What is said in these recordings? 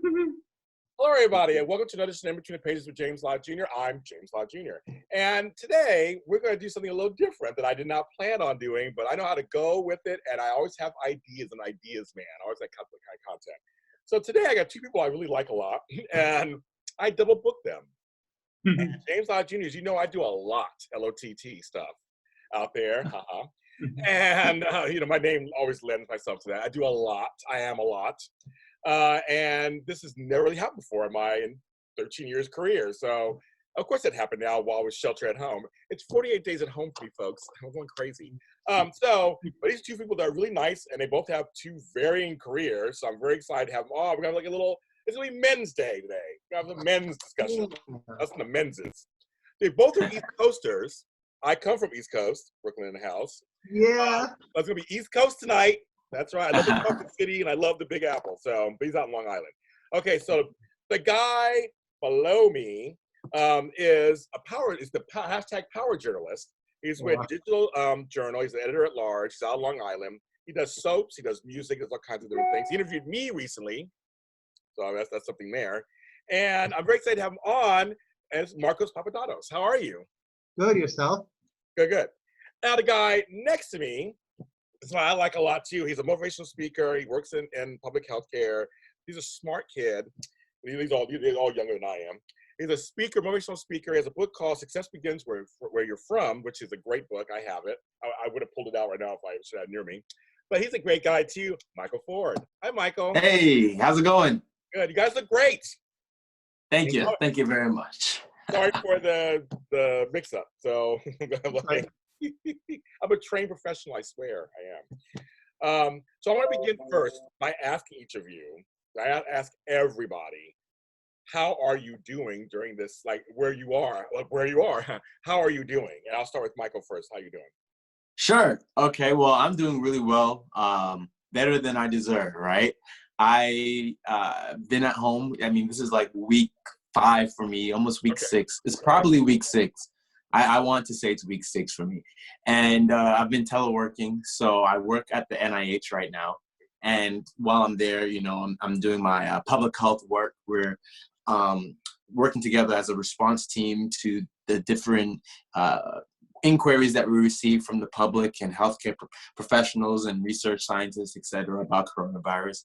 Hello, everybody, and welcome to another edition of In Between the Pages with James Lott Jr. I'm James Lott Jr. And today, we're going to do something a little different that I did not plan on doing, but I know how to go with it, and I always have ideas, and ideas, man. I always like kind of content. So today, I got two people I really like a lot, and I double booked them. And James Lott Jr., as you know, I do a lot, L-O-T-T stuff out there. And, my name always lends myself to that. I do a lot. I am a lot. And this has never really happened before in my 13 years career. So, of course, it happened now while I was sheltered at home. It's 48 days at home for me, folks. I'm going crazy. But these two people that are really nice, and they both have two varying careers. So I'm very excited to have them. Oh, we're going to have like a little, it's going to be Men's Day today. We're going to have a men's discussion. That's the men's. They both are East Coasters. I come from East Coast, Brooklyn in the house. Yeah. It's going to be East Coast tonight. That's right. I love the Park City and I love the Big Apple. So, but he's out in Long Island. Okay, so the guy below me is the hashtag power journalist. He's with Digital Journal. He's the editor at large. He's out on Long Island. He does soaps. He does music. He does all kinds of different things. He interviewed me recently, so that's something there. And I'm very excited to have him on. And it's Markos Papadatos. How are you? Good. Yourself? Good. Now the guy next to me. That's why I like a lot too. He's a motivational speaker. He works in public health care. He's a smart kid. He's all younger than I am. He's a speaker, motivational speaker. He has a book called Success Begins Where You're From, which is a great book. I have it. I would have pulled it out right now if I should have it near me. But he's a great guy too, Michael Forde. Hi, Michael. Hey, how's it going? Good. You guys look great. Thank you. Thank you very much. Sorry for the mix-up. So I'm a trained professional, I swear I am. So I want to begin first by asking each of you, I ask everybody, how are you doing during this, where you are, how are you doing? And I'll start with Michael first. How are you doing? Sure. Okay, well, I'm doing really well, better than I deserve, right? I been at home. I mean, this is like week 5 for me, almost week 6. It's probably week 6. I want to say it's week 6 for me. And I've been teleworking, so I work at the NIH right now. And while I'm there, I'm doing my public health work. We're working together as a response team to the different inquiries that we receive from the public and healthcare professionals and research scientists, et cetera, about coronavirus.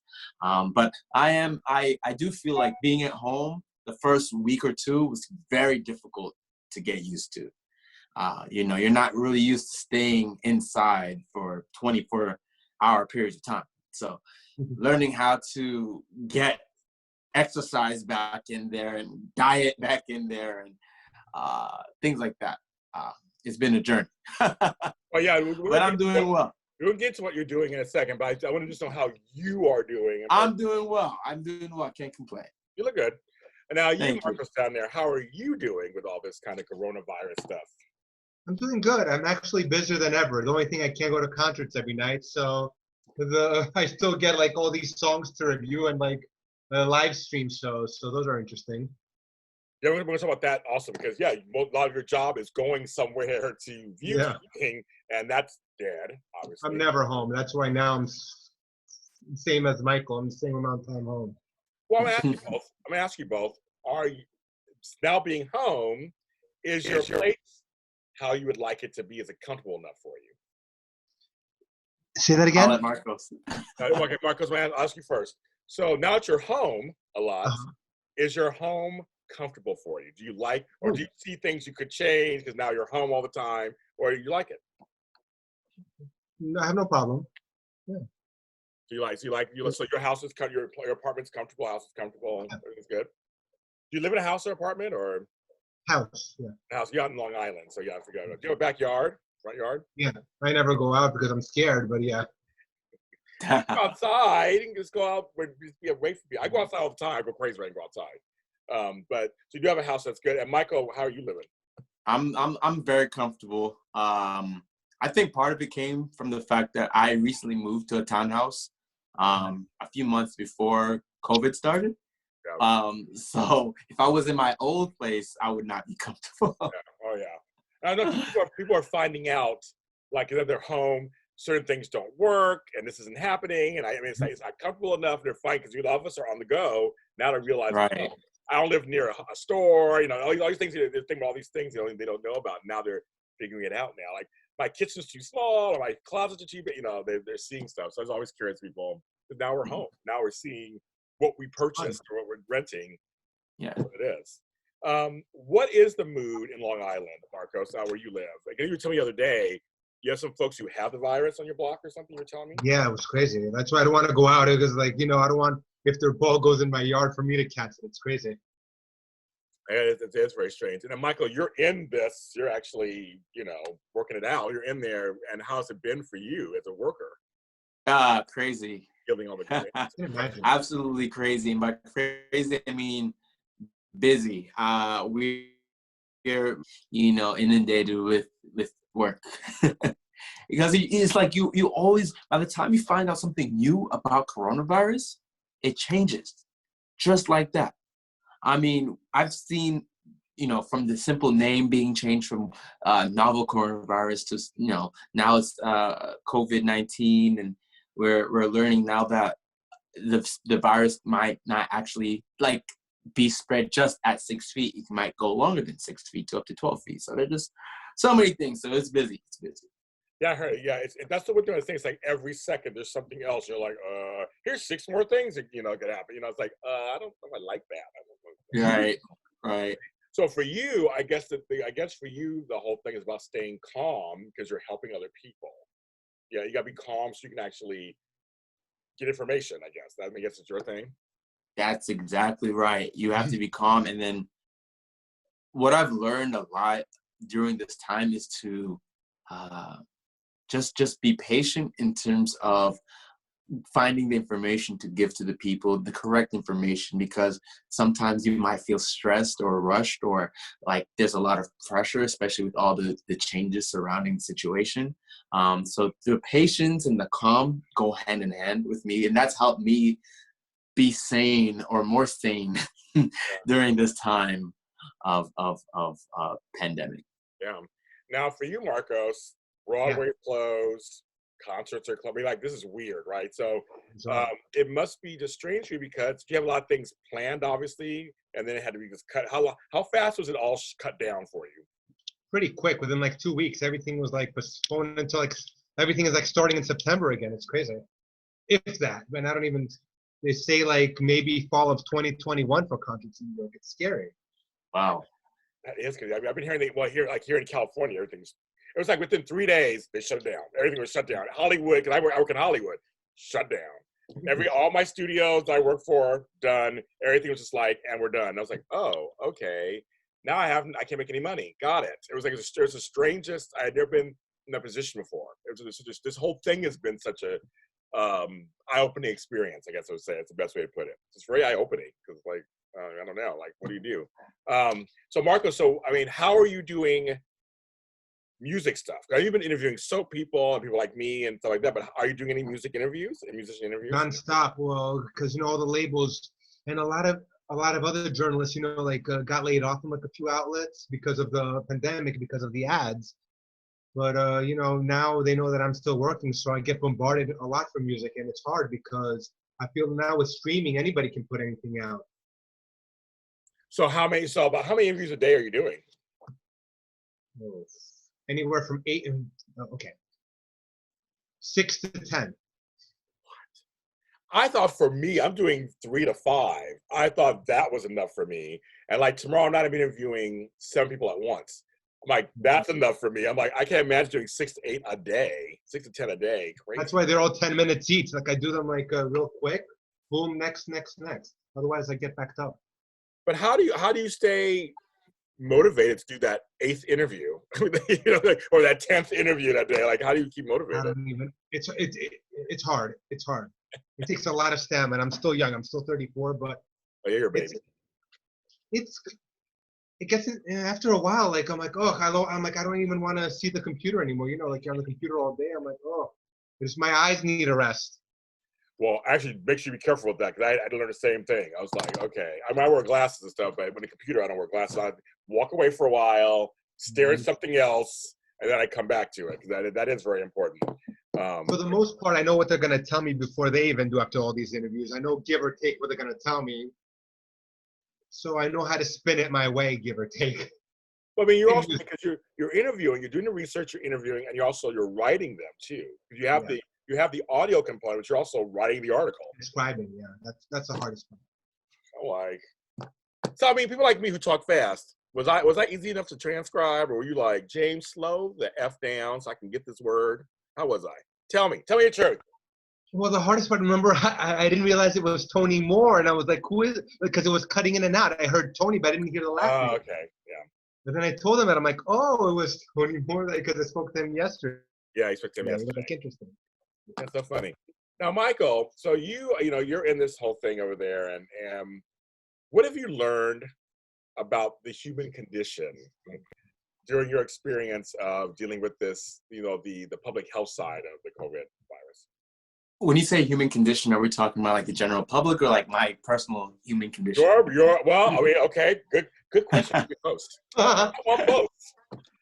But I do feel like being at home the first week or 2 was very difficult to get used to. You're not really used to staying inside for 24-hour periods of time. So learning how to get exercise back in there and diet back in there and things like that. It's been a journey. Well, yeah, but I'm doing well. We'll get to what you're doing in a second, but I want to just know how you are doing. I'm doing well. Can't complain. You look good. And now you, Marcos, down there, how are you doing with all this kind of coronavirus stuff? I'm doing good. I'm actually busier than ever. The only thing, I can't go to concerts every night, so I still get all these songs to review and live stream shows. So those are interesting. Yeah, we're going to talk about that also because a lot of your job is going somewhere to view something, and that's dead. Obviously, I'm never home. That's why now I'm same as Michael. I'm the same amount of time home. Well, I'm going to ask you both. Are you now being home? Is your place how you would like it to be? Is it comfortable enough for you? Say that again. I'll let Marcos. Okay, Marcos, I'll ask you first. So now that you're home a lot, is your home comfortable for you? Do you like, or do you see things you could change because now you're home all the time, or do you like it? No, I have no problem. Yeah. So your house is your apartment's comfortable, house is comfortable, and everything's good. Do you live in a house or apartment or? House, yeah. House. You're out in Long Island, so I forgot. Do you have a backyard, front yard? Yeah, I never go out because I'm scared, but yeah. Go outside. You can just go out and be away from people. I go outside all the time. I go crazy when I go outside. But so you do have a house that's good. And Michael, how are you living? I'm very comfortable. I think part of it came from the fact that I recently moved to a townhouse a few months before COVID started. So if I was in my old place, I would not be comfortable. Oh yeah. I know people are finding out, that they're home, certain things don't work, and this isn't happening, and it's not comfortable enough, and they're fine because a lot of us are on the go Now I realize, Right. oh, I don't live near a store. You know, all these things. They're thinking about all these things. You know, they don't know about. Now they're figuring it out now. Like my kitchen's too small, or my closet's too big. You know, they're seeing stuff. So I was always curious, people. But now we're home. Now we're seeing what we purchased or what we're renting. Yeah. What it is. What is the mood in Long Island, Markos, where you live? Like you were telling me the other day, you have some folks who have the virus on your block or something. You were telling me. Yeah, it was crazy. That's why I don't want to go out because, like, you know, I don't want if their ball goes in my yard for me to catch it. It's crazy. It is very strange. And then, Michael, you're in this. You're actually, you know, working it out. You're in there. And how's it been for you as a worker? Crazy. Feeling all the I can imagine. Absolutely crazy. And by crazy, I mean busy. We're, you know, inundated with work. Because it's like you always, by the time you find out something new about coronavirus, it changes just like that. I mean, I've seen, you know, from the simple name being changed from novel coronavirus to, you know, now it's COVID-19, and we're learning now that the virus might not actually like be spread just at 6 feet. It might go longer than 6 feet to up to 12 feet. So there's just so many things. So it's busy. It's busy. Yeah, I heard. Yeah, that's the one thing I think. It's like every second there's something else. You're like, here's 6 more things that, you know, could happen. You know, it's like, I don't know if I like that. Right. Right. So for you, I guess for you, the whole thing is about staying calm because you're helping other people. Yeah, you gotta be calm so you can actually get information. I guess it's your thing. That's exactly right. You have to be calm. And then what I've learned a lot during this time is to just be patient in terms of finding the information to give to the people, the correct information, because sometimes you might feel stressed or rushed, or like there's a lot of pressure, especially with all the changes surrounding the situation. So the patience and the calm go hand in hand with me, and that's helped me be sane or more sane during this time of pandemic. Yeah. Now for you, Markos, Broadway closed, concerts are closed. Like, this is weird, right? So it must be just strange for you because you have a lot of things planned, obviously, and then it had to be just cut. How fast was it all cut down for you? Pretty quick. Within like 2 weeks, everything was like postponed until like everything is like starting in September again. It's crazy. If that, man, I don't even. They say like maybe fall of 2021 for concerts in New York. It's scary. Wow. That is crazy. I've been hearing here in California, it was like within 3 days they shut it down. Everything was shut down. Hollywood, because I work in Hollywood, shut down. All my studios I work for done. Everything was just like, and we're done. And I was like, oh, okay. Now I can't make any money. Got it. It was like it was the strangest. I had never been in that position before. This whole thing has been such a eye-opening experience. I guess I would say it's the best way to put it. It's very eye-opening because, like, I don't know, like, what do you do? So Marco, I mean, how are you doing music stuff? You've been interviewing soap people and people like me and stuff like that, but are you doing any music interviews and musician interviews? Non-stop. Well, because, you know, all the labels and a lot of other journalists, you know, like got laid off from like a few outlets because of the pandemic, because of the ads. But, you know, now they know that I'm still working, so I get bombarded a lot for music, and it's hard because I feel now with streaming, anybody can put anything out. So about how many interviews a day are you doing? Anywhere from 6 to 10. I thought for me, I'm doing 3 to 5. I thought that was enough for me. And like tomorrow night, I'm interviewing 7 people at once. I'm like, that's enough for me. I'm like, I can't imagine doing 6 to 8 a day, 6 to 10 a day. Crazy. That's why they're all 10 minutes each. Like I do them like real quick. Boom, next. Otherwise, I get backed up. But how do you stay motivated to do that 8th interview, you know, or that 10th interview that day? Like, how do you keep motivated? I don't even. It's hard. It's hard. It takes a lot of stamina. I'm still young. I'm still 34, but yeah, you're a baby. It gets after a while. Like I'm like, oh, hello. I'm like, I don't even want to see the computer anymore. You know, like you're on the computer all day. I'm like, oh, my eyes need a rest. Well, actually, make sure you be careful with that because I had to learn the same thing. I was like, okay, I wear glasses and stuff, but when the computer, I don't wear glasses. I walk away for a while, stare at something else, and then I come back to it because that is very important. For the most part, I know what they're going to tell me before they even do after all these interviews. I know give or take what they're going to tell me. so I know how to spin it my way, give or take. Well, I mean, you're also, because you're interviewing, you're doing the research, you're interviewing, and you're writing them too. You have the audio component, but you're also writing the article. Describing, yeah, that's the hardest part. So I mean, people like me who talk fast, was I easy enough to transcribe, or were you like, James, slow the F down so I can get this word? How was I? Tell me the truth. Well, the hardest part, remember, I didn't realize it was Tony Moore, and I was like, who is it? Because it was cutting in and out. I heard Tony, but I didn't hear the last name. Oh, okay, yeah. But then I told him that, I'm like, oh, it was Tony Moore, because I spoke to him yesterday. Yeah, I spoke to him yesterday. Like, interesting. That's so funny. Now, Michael, so you're in this whole thing over there, and what have you learned about the human condition during your experience of dealing with this, the public health side of the COVID virus? When you say human condition, are we talking about like the general public or like my personal human condition? Well, I mean, okay, good question. Host. I want both.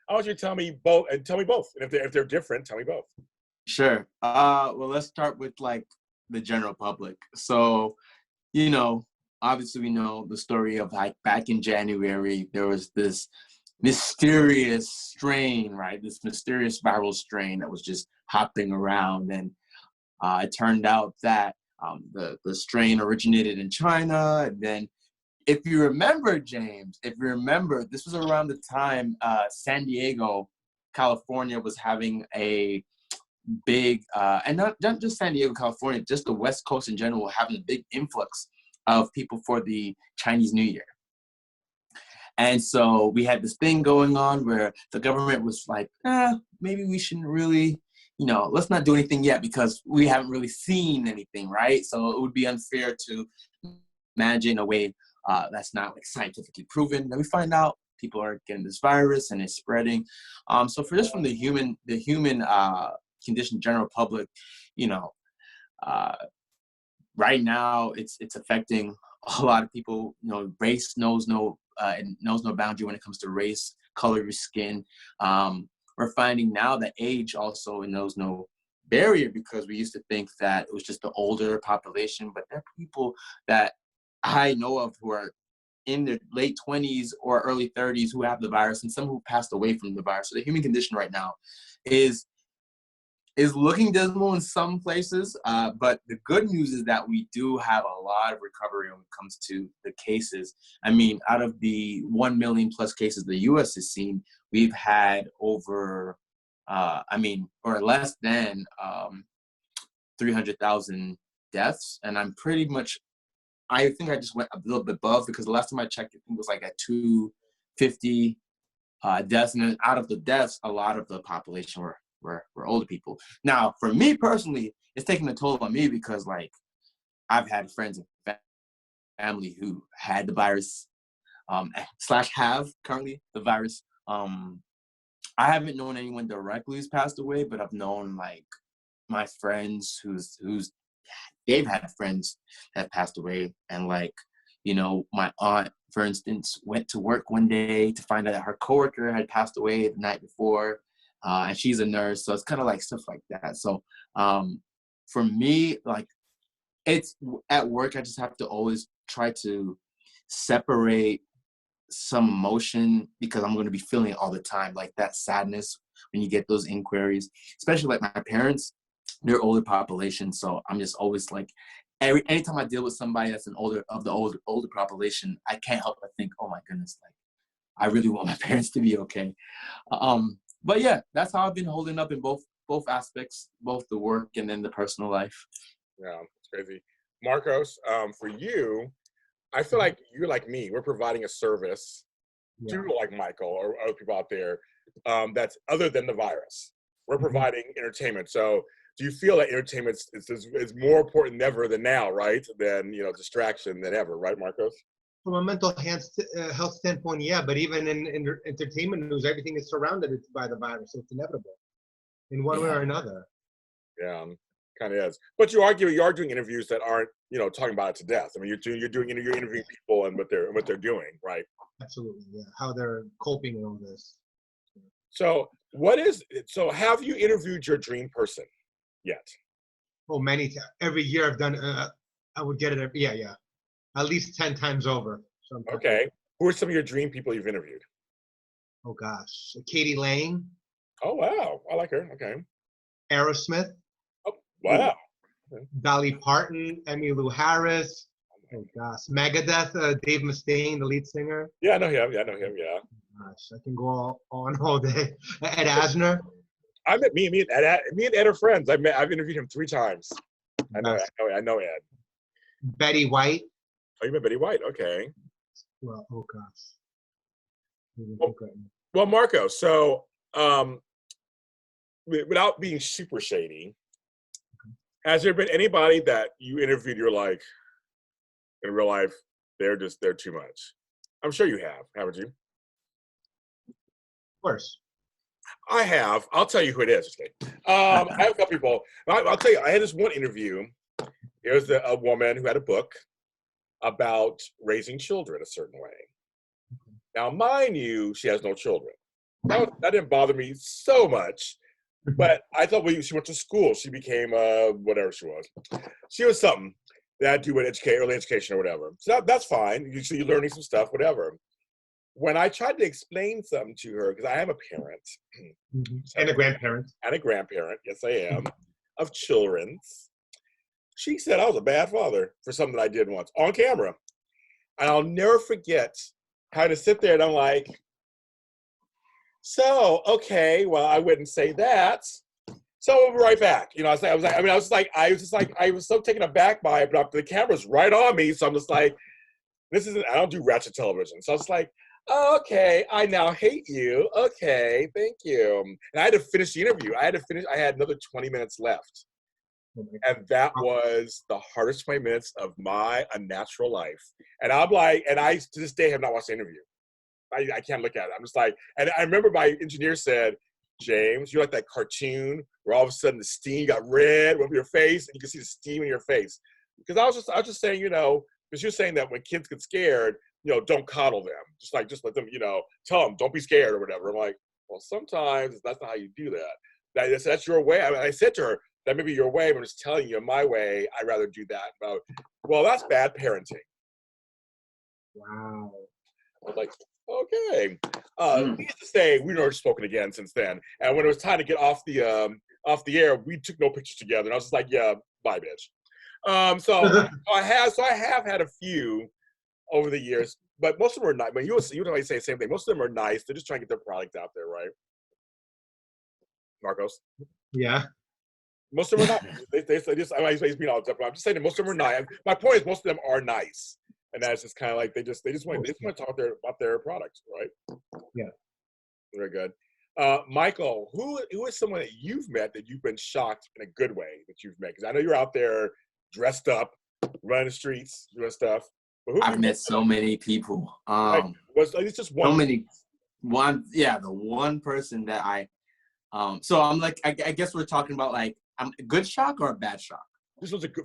I want you to tell me both, and if they're different, tell me both. Sure. Well, let's start with like the general public. So, obviously we know the story of like back in January, there was this mysterious strain, right? This mysterious viral strain that was just hopping around. And it turned out that the strain originated in China. And then if you remember, James, this was around the time San Diego, California was having a big, and not just San Diego, California, just the West Coast in general, having a big influx of people for the Chinese New Year. And so we had this thing going on where the government was like, maybe we shouldn't really, let's not do anything yet because we haven't really seen anything, right? So it would be unfair to manage in a way that's not like scientifically proven. Then we find out people are getting this virus and it's spreading. So for just from the human condition, general public, right now it's affecting a lot of people. Race knows no boundary when it comes to race, color, your skin. We're finding now that age also knows no barrier, because we used to think that it was just the older population, but there are people that I know of who are in their late 20s or early 30s who have the virus, and some who passed away from the virus. So the human condition right now is looking dismal in some places, but the good news is that we do have a lot of recovery when it comes to the cases. I mean, out of the 1 million plus cases the U.S. has seen, we've had over, or less than 300,000 deaths, and I think I just went a little bit above, because the last time I checked, I think it was like at 250 deaths, and then out of the deaths, a lot of the population were older people. Now, for me personally, it's taking a toll on me, because like I've had friends and family who had the virus, / have currently the virus. I haven't known anyone directly who's passed away, but I've known like my friends who's they've had friends that have passed away. And like, my aunt, for instance, went to work one day to find out that her coworker had passed away the night before. And she's a nurse, so it's kind of like stuff like that. So for me, like, it's at work, I just have to always try to separate some emotion, because I'm going to be feeling it all the time, like that sadness when you get those inquiries, especially like my parents, they're older population. So I'm just always like, anytime I deal with somebody that's older population, I can't help but think, oh my goodness, like I really want my parents to be okay. But yeah, that's how I've been holding up in both aspects, both the work and then the personal life. Yeah, it's crazy. Markos, for you, I feel like you're like me. We're providing a service to like Michael or other people out there that's other than the virus. We're providing entertainment. So do you feel that entertainment is more important than ever than now, right? Than, distraction than ever, right, Markos? From a mental health standpoint, yeah, but even in entertainment news, everything is surrounded by the virus, so it's inevitable in one way or another. Yeah, kind of is. But you are doing interviews that aren't, talking about it to death. I mean, you're interviewing people and what they're doing, right? Absolutely, yeah. How they're coping in all this. So have you interviewed your dream person yet? Oh, many times. Every year I've done. I would get it. Yeah. At least 10 times over. sometimes. Okay. Who are some of your dream people you've interviewed? Oh gosh, Katie Lang, Oh, wow. I like her. Okay. Aerosmith, Oh, wow. Dolly Parton, Emmylou Harris. Oh gosh, Megadeth, Dave Mustaine, the lead singer. Yeah, I know him. Yeah, I know him. Yeah. Gosh, I can go on all day. Ed Asner. I met me and Ed are friends. I've interviewed him 3 times. I know Ed. Betty White. Oh, you met Betty White. Okay. Well, oh gosh. Well, Marco, so without being super shady, has there been anybody that you interviewed you're like, in real life, they're too much? I'm sure you have, haven't you? Of course. I have. I'll tell you who it is. Okay. I have a couple people. I'll tell you, I had this one interview. It was a woman who had a book about raising children a certain way. Now, mind you, she has no children. That didn't bother me so much, but I thought she went to school. She became whatever she was. She was something that had to do with early education or whatever. So that's fine. You're learning some stuff, whatever. When I tried to explain something to her, because I am a parent. And a grandparent. And a grandparent, yes I am, of children. She said I was a bad father for something that I did once on camera. And I'll never forget how to sit there and I'm like, so, okay, well, I wouldn't say that. So we'll be right back. You know, I was so taken aback by it, but the camera's right on me. So I'm just like, I don't do ratchet television. So I was like, oh, okay, I now hate you. Okay, thank you. And I had to finish the interview. I had another 20 minutes left. And that was the hardest 20 minutes of my unnatural life. And I'm like, and I to this day have not watched the interview. I can't look at it. I'm just like, and I remember my engineer said, James, you're like that cartoon where all of a sudden the steam got red over your face and you can see the steam in your face. Because I was just saying, you know, because you're saying that when kids get scared, you know, don't coddle them. Just let them, you know, tell them, don't be scared or whatever. I'm like, well, sometimes that's not how you do that. That's your way. I said to her, that may be your way, but I'm just telling you, my way, I'd rather do that. Well, that's bad parenting. Wow. I was like, okay. Needless to say, we've never spoken again since then. And when it was time to get off the air, we took no pictures together. And I was just like, yeah, bye, bitch. So I have had a few over the years, but most of them are nice. But you always say the same thing. Most of them are nice. They're just trying to get their product out there, right? Markos? Yeah. Most of them are nice. They just, I'm being all tough, but I'm just saying that most of them are nice. My point is, most of them are nice. And that's just kind of like they just want to talk about their products, right? Yeah. Very good. Michael, who is someone that you've met that you've been shocked in a good way that you've met? Because I know you're out there dressed up, running the streets, doing stuff. But I've met so many people. Was it's just one? So many. The one person that so I'm like, I guess we're talking about like, a good shock or a bad shock?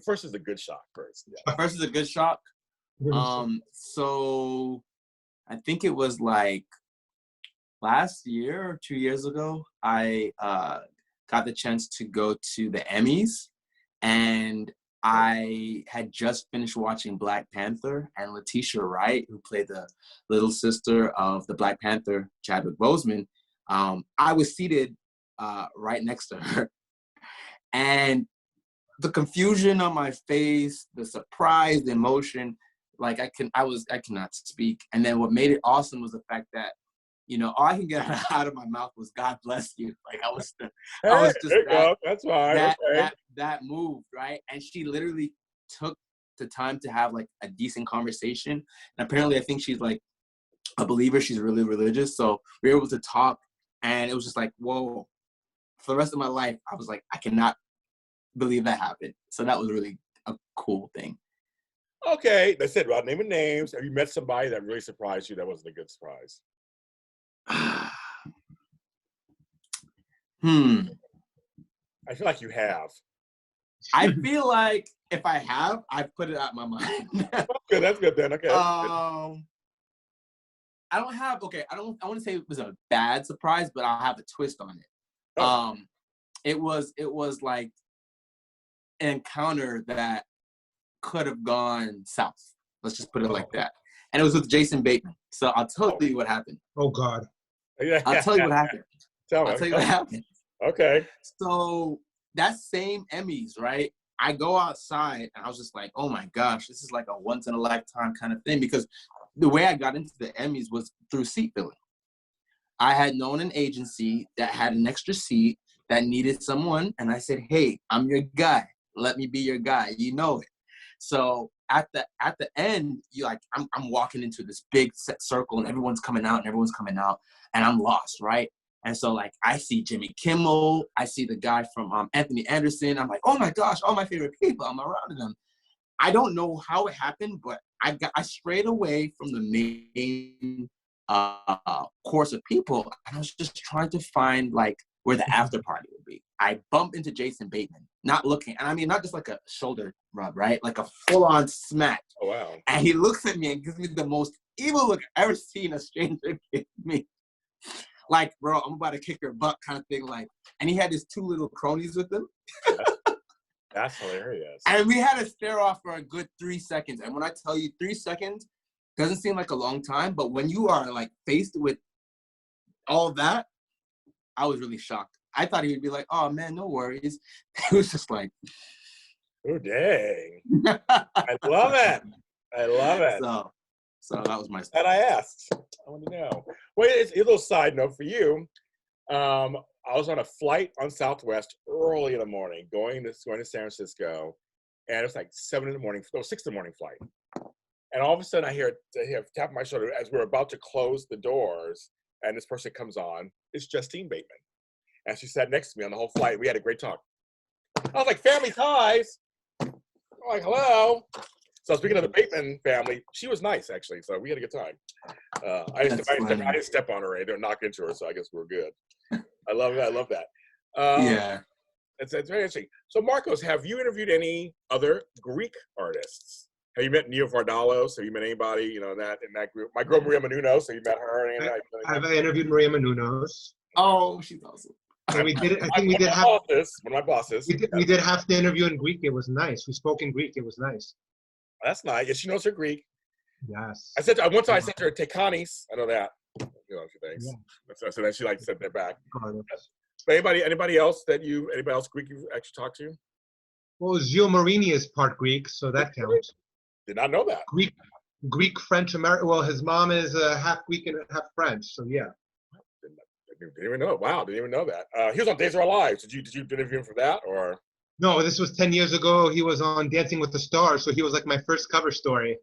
First is a good shock first. Yeah. First is a good shock. So I think it was like last year or 2 years ago, I got the chance to go to the Emmys, and I had just finished watching Black Panther, and Letitia Wright, who played the little sister of the Black Panther, Chadwick Boseman, I was seated right next to her. And the confusion on my face, the surprise, the emotion, like I cannot speak. And then what made it awesome was the fact that, you know, all I can get out of my mouth was "God bless you." Like I was just that's fine. That moved, right? And she literally took the time to have like a decent conversation. And apparently I think she's like a believer. She's really religious. So we were able to talk, and it was just like, whoa. For the rest of my life, I was like, I cannot believe that happened. So that was really a cool thing. Okay, that's it. Without naming names, have you met somebody that really surprised you that wasn't a good surprise? I feel like you have. I feel like if I have, I've put it out of my mind. Okay, that's good then. Okay. I don't want to say it was a bad surprise, but I'll have a twist on it. Oh. It was like an encounter that could have gone south. Let's just put it like that. and it was with Jason Bateman. So I'll tell you what happened. Oh God. Yeah. I'll tell you what happened. I'll tell you what happened. Okay. So that same Emmys, right? I go outside and I was just like, oh my gosh, this is like a once in a lifetime kind of thing, because the way I got into the Emmys was through seat filling. I had known an agency that had an extra seat that needed someone, and I said, hey, I'm your guy. Let me be your guy. You know it. So at the end, I'm walking into this big set circle, and everyone's coming out, and I'm lost, right? And so like I see Jimmy Kimmel, I see the guy from Anthony Anderson. I'm like, oh my gosh, all my favorite people. I'm around them. I don't know how it happened, but I strayed away from the main course of people, and I was just trying to find like where the after party would be. I bumped into Jason Bateman, not looking, and I mean not just like a shoulder rub, right? Like a full-on smack. Oh wow. And he looks at me and gives me the most evil look I've ever seen a stranger give me. Like, bro, I'm about to kick your butt kind of thing. Like, and he had his 2 little cronies with him. That's hilarious. And we had to stare off for a good 3 seconds. And when I tell you 3 seconds, doesn't seem like a long time, but when you are like faced with all that, I was really shocked. I thought he would be like, oh man, no worries. It was just like, oh dang. I love it. I love it. So that was my story. And I asked. I want to know. Well, it's a little side note for you. I was on a flight on Southwest early in the morning, going to San Francisco, and it was like 6 in the morning flight. And all of a sudden, I hear a tap on my shoulder as we're about to close the doors, and this person comes on. It's Justine Bateman, and she sat next to me on the whole flight. We had a great talk. I was like, family ties. I'm like, hello. So speaking of the Bateman family, she was nice actually. So we had a good time. I didn't step on her or anything, knock into her. So I guess we're good. I love that. Yeah. It's very interesting. So Markos, have you interviewed any other Greek artists? Have you met Neo Vardalos? Have you met anybody, in that group? My girl Maria Menounos, have you met her? I've interviewed Maria Menounos. Oh, she's awesome. And we did. I think we did have one of my bosses. We did have the interview in Greek. It was nice. We spoke in Greek. It was nice. That's nice. Yeah, she knows her Greek. Yes. I sent her Tekanis. I know that. A few things. Yeah. So then she sent that back. But anybody else Greek you've actually talked to? Well, Gio Marini is part Greek, so that counts. Did not know that. Greek, French, American. Well, his mom is half Greek and half French, so yeah. Didn't even know. Wow, didn't even know that. He was on Days of Our Lives. Did you interview him for that or? No, this was 10 years ago. He was on Dancing with the Stars, so he was like my first cover story.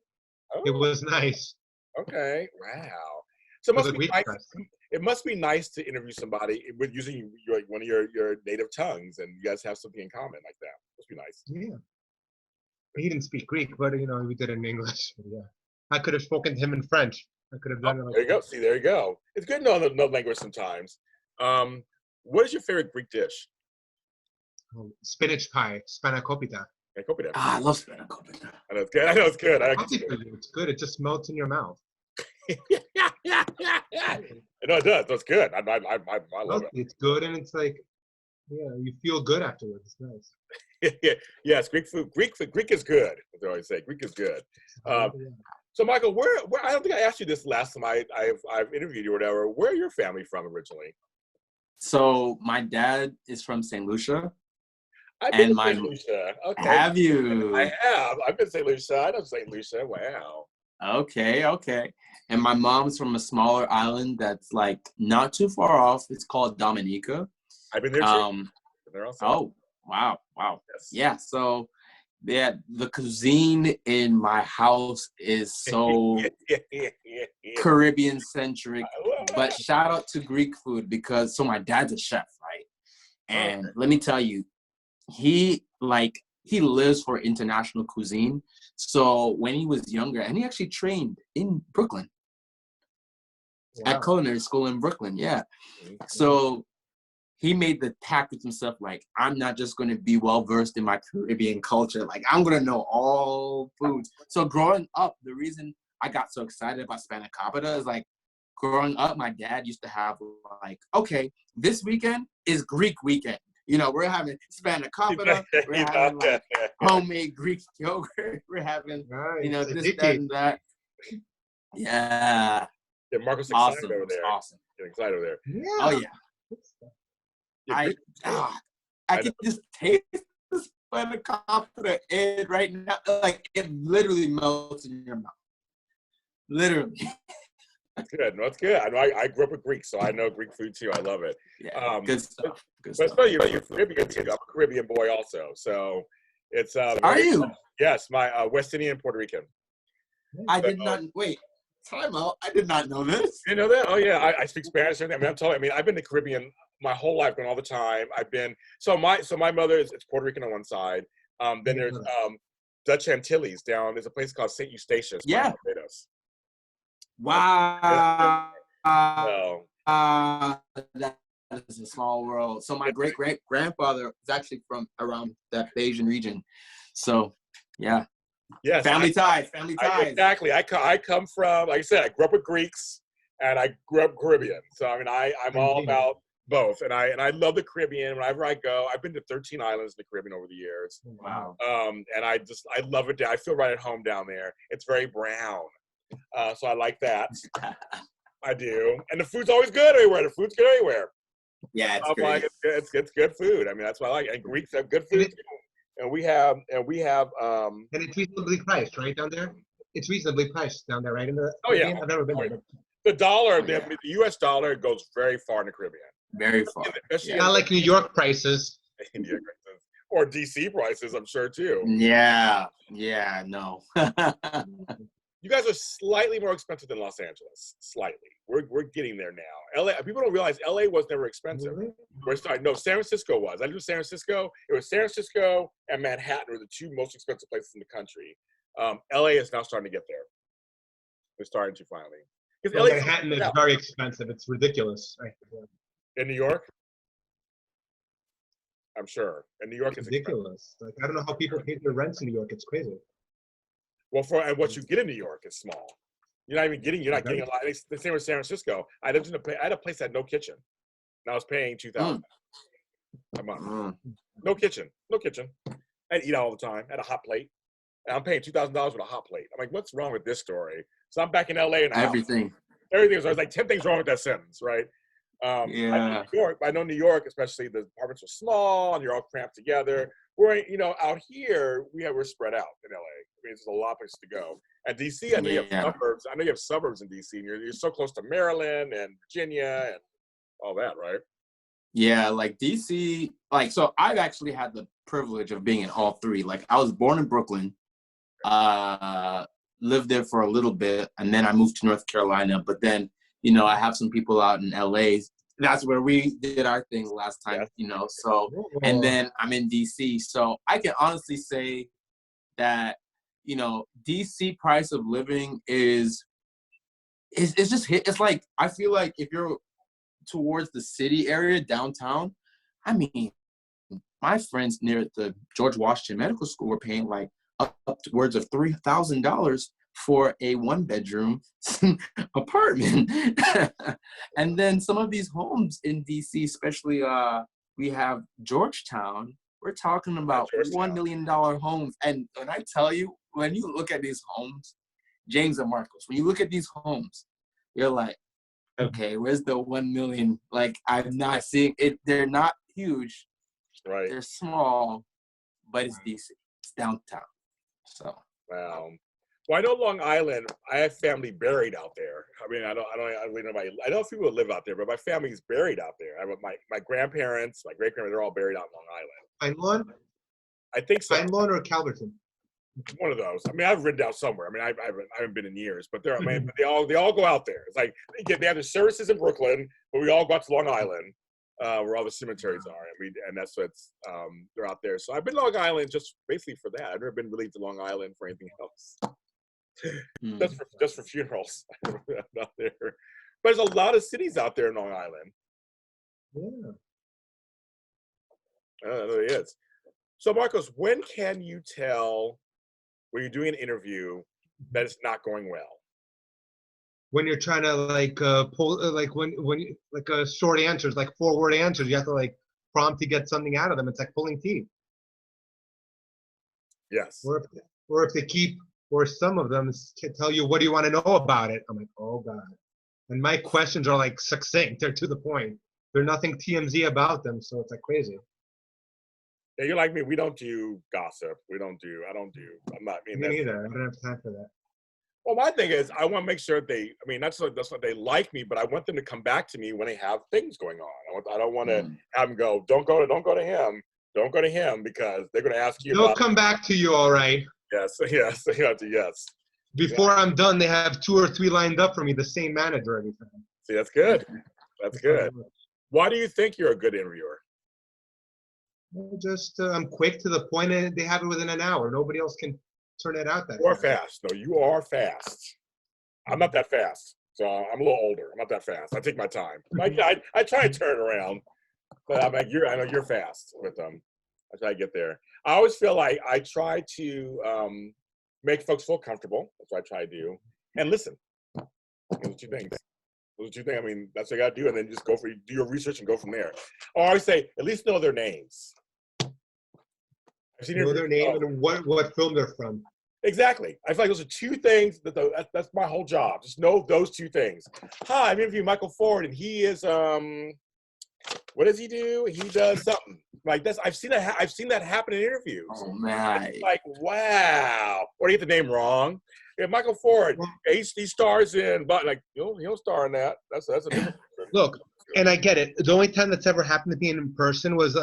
Oh. It was nice. Okay. Wow. So it must be nice to interview somebody with using one of your native tongues, and you guys have something in common like that. It must be nice. Yeah. He didn't speak Greek, but we did it in English. Yeah. I could have spoken to him in French. I could have done it. There you go. See, there you go. It's good to know another language sometimes. What is your favorite Greek dish? Spinach pie, spanakopita. I love spanakopita. I know it's good. I know it's good. It's good. It just melts in your mouth. yeah. I know it does. That's good. I love it. It's good, and it's like, you feel good afterwards. It's nice. Yes, Greek food. Greek is good. As they always say, Greek is good. So, Michael, where I don't think I asked you this last time I've interviewed you or whatever. Where are your family from originally? So my dad is from St. Lucia. I've been to St. Lucia. Okay. Have you? I have. I've been to St. Lucia. I know St. Lucia. Wow. Okay. And my mom's from a smaller island that's like not too far off. It's called Dominica. I've been there too. There also. Oh, wow. Yes. Yeah. So the cuisine in my house is so Caribbean centric. But shout out to Greek food because my dad's a chef, right? And let me tell you, he lives for international cuisine. So when he was younger, and he actually trained in Brooklyn at culinary school in Brooklyn. Yeah. So he made the pact with himself, like, I'm not just going to be well-versed in my Caribbean culture. Like, I'm going to know all foods. So growing up, the reason I got so excited about spanakopita is, like, growing up, my dad used to have, like, okay, this weekend is Greek weekend. We're having spanakopita. We're having, like, homemade Greek yogurt. We're having, this, that, and that. Yeah. Get Markos excited Awesome. over there. Awesome. Get excited over there. Yeah. Oh yeah. Yeah, I Greek- I can just taste this kind of confident Ed right now. Like it literally melts in your mouth. Literally. That's good. No, it's good. I know. I grew up with Greek, so I know Greek food too. I love it. Yeah. Good stuff. Good But stuff. so you're Caribbean too. I'm a Caribbean boy also. So it's Are you? Yes, my West Indian and Puerto Rican. I did not wait. Time out. I did not know this. You know that? Oh yeah, I speak Spanish. And everything. I mean, I'm telling you, I mean, I've been to Caribbean my whole life, going all the time. I've been my mother is Puerto Rican on one side. Then there's Dutch Antilles down. There's a place called St. Eustatius. Yeah. Barbados. Wow. So, That is a small world. So my great grandfather is actually from around that Asian region. So yeah. yes, Family ties. Exactly. I come from, like I said, I grew up with Greeks and I grew up Caribbean. So I mean, I'm all about both, and I love the Caribbean. Whenever I go, I've been to 13 islands in the Caribbean over the years. Wow. And I love it. I feel right at home down there. It's very brown, so I like that. I do, and the food's always good everywhere. The food's good everywhere. Yeah, it's great. Like, it's good food. I mean, that's what I like. And Greeks have good food too. And we have and it's reasonably priced, right, down there? It's reasonably priced down there, right? Oh yeah, I've never been there. The dollar, the U.S. dollar goes very far in the Caribbean. Very far. Especially Not like New York prices. Or D.C. prices, I'm sure too. Yeah, no. You guys are slightly more expensive than Los Angeles. Slightly. We're getting there now. LA, people don't realize LA was never expensive. Really? No, San Francisco was. I lived in San Francisco. It was San Francisco and Manhattan were the two most expensive places in the country. LA is now starting to get there. They're starting to finally. Well, Manhattan is very expensive. It's ridiculous. Right? In New York? I'm sure. In New York, it's ridiculous. Like, I don't know how people pay their rents in New York. It's crazy. Well, and what you get in New York is small. You're not getting a lot. The same with San Francisco. I had a place that had no kitchen, and I was paying $2,000 a month. No kitchen. I'd eat out all the time. Had a hot plate, and I'm paying $2,000 with a hot plate. I'm like, what's wrong with this story? So I'm back in LA and everything. Everything. So I was like 10 things wrong with that sentence, right? Yeah. I know New York, especially the apartments are small and you're all cramped together. We're out here we're spread out in LA. I mean, there's a lot of places to go. And DC, I know you have suburbs. I know you have suburbs in DC, and you're so close to Maryland and Virginia and all that, right? Yeah, like DC. So I've actually had the privilege of being in all three. Like I was born in Brooklyn, lived there for a little bit, and then I moved to North Carolina. But then I have some people out in LA. That's where we did our thing last time, so, and then I'm in DC. So I can honestly say that, DC price of living is just hit. It's like, I feel like if you're towards the city area, downtown, I mean, my friends near the George Washington Medical School were paying like upwards of $3,000 for a 1-bedroom apartment. And then some of these homes in DC, especially we have Georgetown, we're talking about $1 million homes. And when I tell you, when you look at these homes, James and Markos, when you look at these homes, you're like, okay, where's the 1 million? Like, I'm not seeing it. They're not huge. Right. They're small, but it's DC. It's downtown. So. Wow. Well, I know Long Island. I have family buried out there. I mean, I don't really know anybody. I know a few people live out there, but my family's buried out there. I have my grandparents, my great grandparents, they're all buried out in Long Island. Pine Lawn? I think so. Pine Lawn or Calverton? One of those. I mean, I've ridden out somewhere. I mean, I haven't been in years, but I mean, they all go out there. It's like they have their services in Brooklyn, but we all go out to Long Island, where all the cemeteries are, and that's what's they're out there. So I've been to Long Island just basically for that. I've never been really to Long Island for anything else. just for funerals out there. But there's a lot of cities out there in Long Island. Yeah. There really is. So Markos, when can you tell when you're doing an interview that it's not going well? When you're trying to pull when short answers, like 4-word answers, you have to prompt to get something out of them. It's like pulling teeth. Yes. Or if they keep or some of them can tell you, what do you want to know about it? I'm like, oh God. And my questions are like succinct. They're to the point. There's nothing TMZ about them, so it's like crazy. Yeah, you're like me. We don't do gossip. I don't do. I'm not. Me neither. I don't have time for that. Well, my thing is, I want to make sure that's what they like me, but I want them to come back to me when they have things going on. I don't want to have them go, don't go to him, because they're going to ask you. They'll come back to you, all right. Yes. Before I'm done, they have 2 or 3 lined up for me, the same manager every time. See, that's good. That's good. Why do you think you're a good interviewer? Just I'm quick to the point, and they have it within an hour. Nobody else can turn it out that You are fast. No, you are fast. I'm not that fast. So I'm a little older. I'm not that fast. I take my time. I try to turn around, but I know you're fast with them. I try to get there. I always feel like I try to make folks feel comfortable. That's what I try to do. And listen. Those are 2 things. I mean, that's what you got to do. And then just do your research and go from there. Or I always say, at least know their names. Know their name and what film they're from. Exactly. I feel like those are 2 things that's my whole job. Just know those 2 things. Hi, I'm interviewing Michael Forde, and he is what does he do? He does something like this. I've seen that happen in interviews. Oh man! It's like, wow. Or you get the name wrong. Yeah, Michael Forde. He stars in, but like he'll star in that. That's a different. Look, and I get it. The only time that's ever happened to me in person was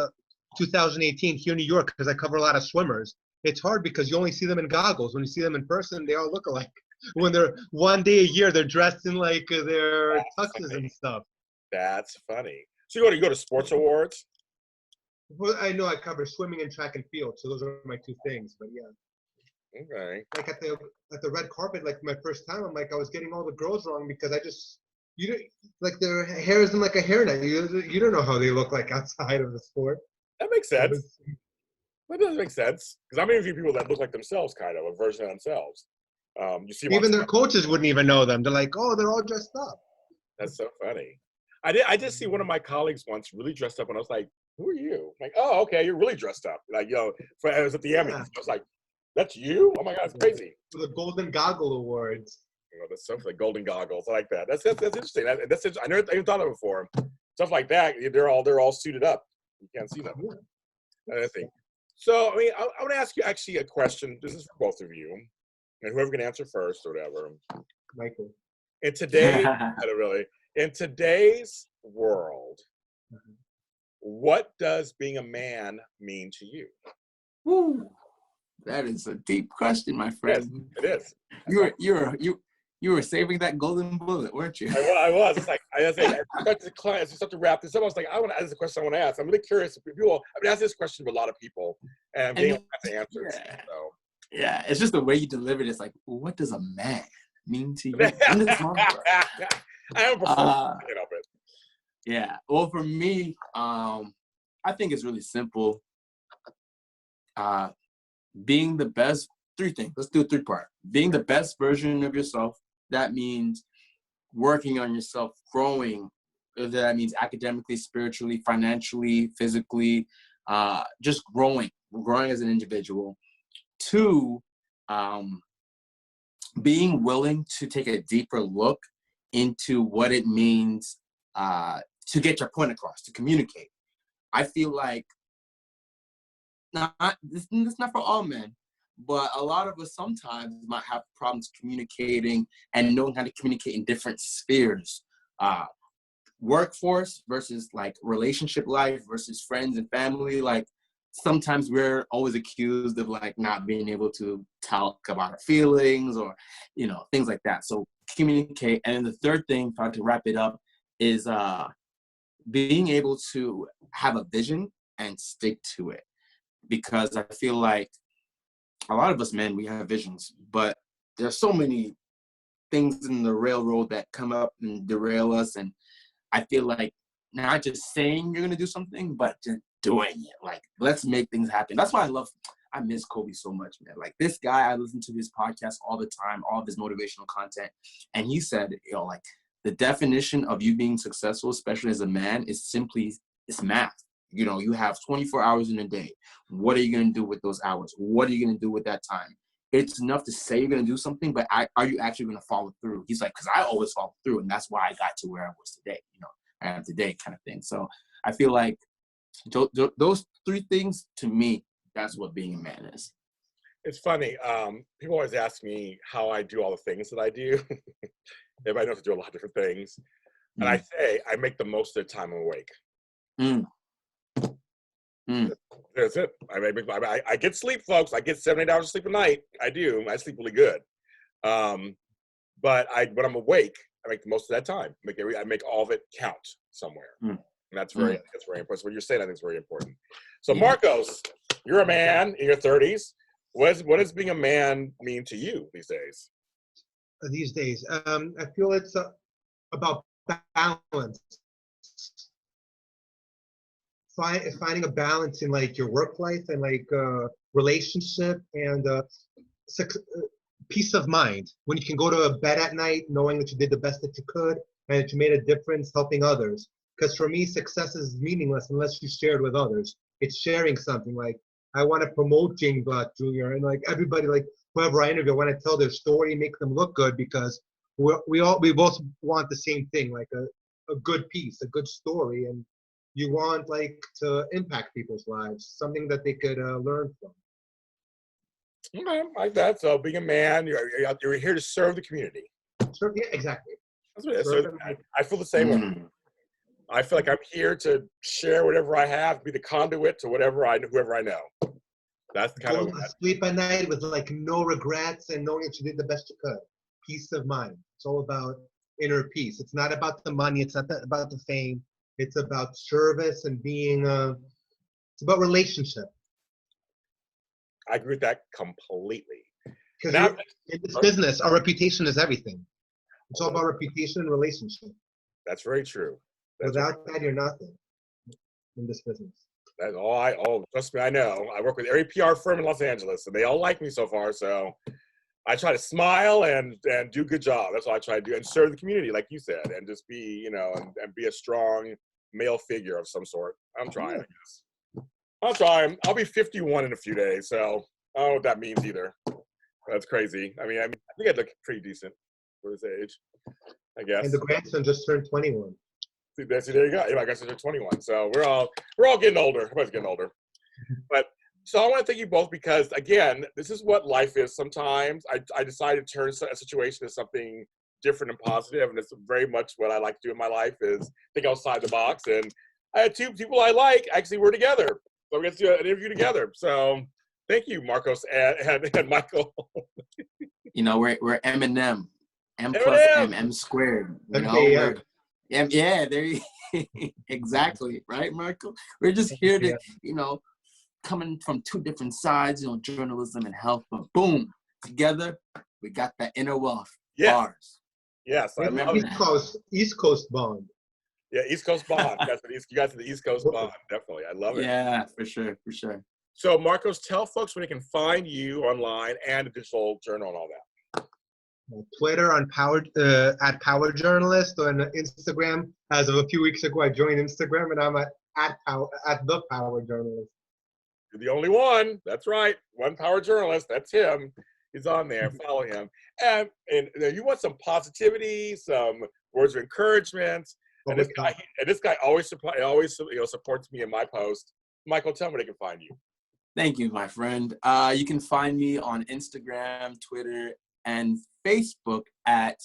2018 here in New York, because I cover a lot of swimmers. It's hard because you only see them in goggles. When you see them in person, they all look alike. When they're one day a year, they're dressed in like their tuxes and stuff. That's funny. So you go to sports awards? Well, I know I cover swimming and track and field, so those are my 2 things. But yeah. Okay. Like at the red carpet, like my first time, I'm like I was getting all the girls wrong because like their hair isn't like a hairnet. You don't know how they look like outside of the sport. That makes sense. That does make sense, because I'm interviewing people that look like themselves, kind of a version of themselves. You see, even their coaches wouldn't even know them. They're like, oh, they're all dressed up. That's so funny. I did see one of my colleagues once really dressed up, and I was like, "Who are you?" I'm like, "Oh, okay, you're really dressed up." Like, it was at the Emmys. I was like, "That's you? Oh my God, it's crazy!" For the Golden Goggle Awards. That's so for the Golden Goggles. I like that. That's interesting. That's I never even thought of it before. Stuff like that. They're all suited up. You can't see them. I think. So, I mean, I want to ask you actually a question. This is for both of you, and whoever can answer first or whatever. Michael. In today's world, what does being a man mean to you? Woo. That is a deep question, my friend. Yes, it is. You were saving that golden bullet, weren't you? I was. It's like I start to wrap this up. I was like, I want to ask the question I want to ask. I'm really curious if people. I've been asking this question to a lot of people, and being able to answer. Yeah. So. Yeah, it's just the way you deliver it. It's like, what does a man mean to you? I am a it. Yeah. Well, for me, I think it's really simple. Being the best. 3 things. Let's do a 3-part. Being the best version of yourself. That means working on yourself, growing. That means academically, spiritually, financially, physically, just growing as an individual. 2, being willing to take a deeper look into what it means to get your point across, to communicate. I feel like this is not for all men, but a lot of us sometimes might have problems communicating and knowing how to communicate in different spheres. Workforce versus like relationship life versus friends and family. Like sometimes we're always accused of like not being able to talk about our feelings or, things like that. So communicate. And then the 3rd thing, trying to wrap it up, is being able to have a vision and stick to it. Because I feel like a lot of us men, we have visions, but there's so many things in the railroad that come up and derail us. And I feel like not just saying you're going to do something, but just doing it. Like, let's make things happen. That's why I miss Kobe so much, man. Like, this guy, I listen to his podcast all the time, all of his motivational content. And he said, like, the definition of you being successful, especially as a man, is it's math. You have 24 hours in a day. What are you going to do with those hours? What are you going to do with that time? it's enough to say you're going to do something, but are you actually going to follow through? He's like, because I always follow through, and that's why I got to where I was today, I am today kind of thing. So I feel like those three things, to me, that's what being a man is. It's funny. People always ask me how I do all the things that I do. Everybody knows I do a lot of different things. And I say I make the most of the time I'm awake. That's it. I get sleep, folks. I get 7, 8 hours of sleep a night. I do. I sleep really good. But when I'm awake, I make the most of that time. I make all of it count somewhere. And that's very important. So what you're saying, I think, is very important. So Markos, you're a man in your 30s. What does being a man mean to you these days? These days, I feel it's about balance. Finding a balance in like your work life and like relationship and peace of mind, when you can go to bed at night knowing that you did the best that you could and that you made a difference helping others. Because for me, success is meaningless unless you share it with others. It's sharing something. Like, I want to promote James Lott Jr. and like everybody, like whoever I interview, I want to tell their story, make them look good, because we both want the same thing, like a good piece, a good story, and you want like to impact people's lives, something that they could learn from. Okay, like that. So being a man, you're here to serve the community. Yeah, exactly. That's what it is. I feel the same way. I feel like I'm here to share whatever I have, be the conduit to whoever I know. That's the kind Going to sleep at night with like no regrets and knowing that you did the best you could. Peace of mind. It's all about inner peace. It's not about the money. It's not about the fame. It's about service and being. It's about relationship. I agree with that completely. Because in this business, our reputation is everything. It's all about reputation and relationship. That's very true. Without that, you're nothing in this business. That's all. Trust me, I know. I work with every PR firm in Los Angeles, and they all like me so far. So I try to smile and do a good job. That's what I try to do, and serve the community, like you said, and just be, and be a strong male figure of some sort. I'm trying, I guess. I'll try. I'll be 51 in a few days, so I don't know what that means either. That's crazy. I mean, I think I'd look pretty decent for this age, I guess. And the grandson just turned 21. See, there you go. Yeah, I guess they're 21. So we're all getting older. Everybody's getting older. But so I want to thank you both because, again, this is what life is sometimes. I decided to turn a situation into something different and positive, and it's very much what I like to do in my life is think outside the box. And I had two people I like actually were together. So we get to do an interview together. So thank you, Markos and Michael. We're M&M. M plus M squared. Yeah, there you exactly, right, Marco? We're just here to, coming from two different sides, journalism and health, but boom, together, we got that inner wealth. Yes. Bars. Yes, I love East Coast bond. Yeah, East Coast bond. You guys are the East Coast bond, definitely. I love it. Yeah, for sure. So, Markos, tell folks where they can find you online and the digital journal and all that. Twitter on at Power Journalist, on Instagram. As of a few weeks ago, I joined Instagram, and I'm at the Power Journalist. You're the only one. That's right. One Power Journalist. That's him. He's on there. Follow him. And you want some positivity, some words of encouragement. And this guy always supports me in my post. Michael, tell me where they can find you. Thank you, my friend. You can find me on Instagram, Twitter, and Facebook at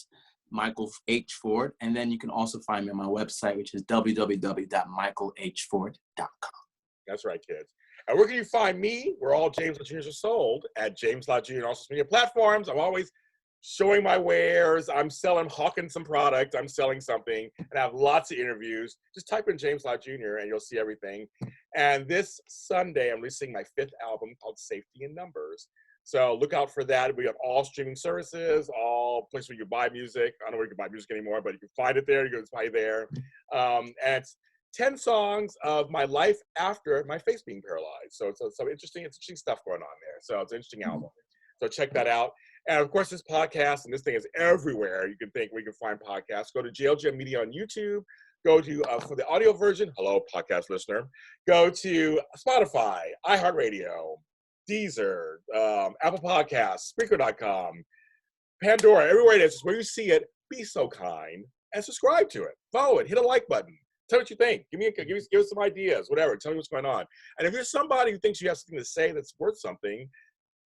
Michael H. Forde. And then you can also find me on my website, which is www.michaelhforde.com. That's right, kids. And where can you find me? Where all James Lott Juniors are sold at James Lott Jr. on all social media platforms. I'm always showing my wares. I'm hawking some product. I'm selling something, and I have lots of interviews. Just type in James Lott Jr. and you'll see everything. And this Sunday, I'm releasing my 5th album called Safety in Numbers. So look out for that. We have all streaming services, all places where you buy music. I don't know where you can buy music anymore, but you can find it there. You can buy it there. And it's 10 songs of my life after my face being paralyzed. So it's some interesting stuff going on there. So it's an interesting album. So check that out. And of course, this podcast and this thing is everywhere. You can think we can find podcasts. Go to JLJ Media on YouTube. Go to, for the audio version, hello, podcast listener. Go to Spotify, iHeartRadio, Deezer, Apple Podcasts, Spreaker.com, Pandora, everywhere it is, where you see it, be so kind and subscribe to it. Follow it. Hit a like button. Tell what you think. Give us some ideas, whatever. Tell me what's going on. And if you're somebody who thinks you have something to say that's worth something,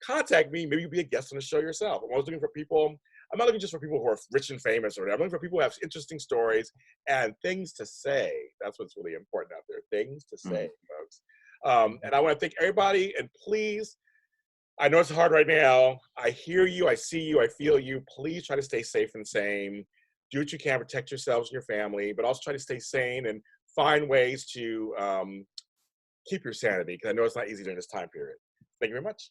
contact me. Maybe you'll be a guest on the show yourself. I'm always looking for people. I'm not looking just for people who are rich and famous or whatever. I'm looking for people who have interesting stories and things to say. That's what's really important out there. Things to say, folks. And I want to thank everybody. And please, I know it's hard right now. I hear you. I see you. I feel you. Please try to stay safe and sane. Do what you can, protect yourselves and your family, but also try to stay sane and find ways to keep your sanity, because I know it's not easy during this time period. Thank you very much.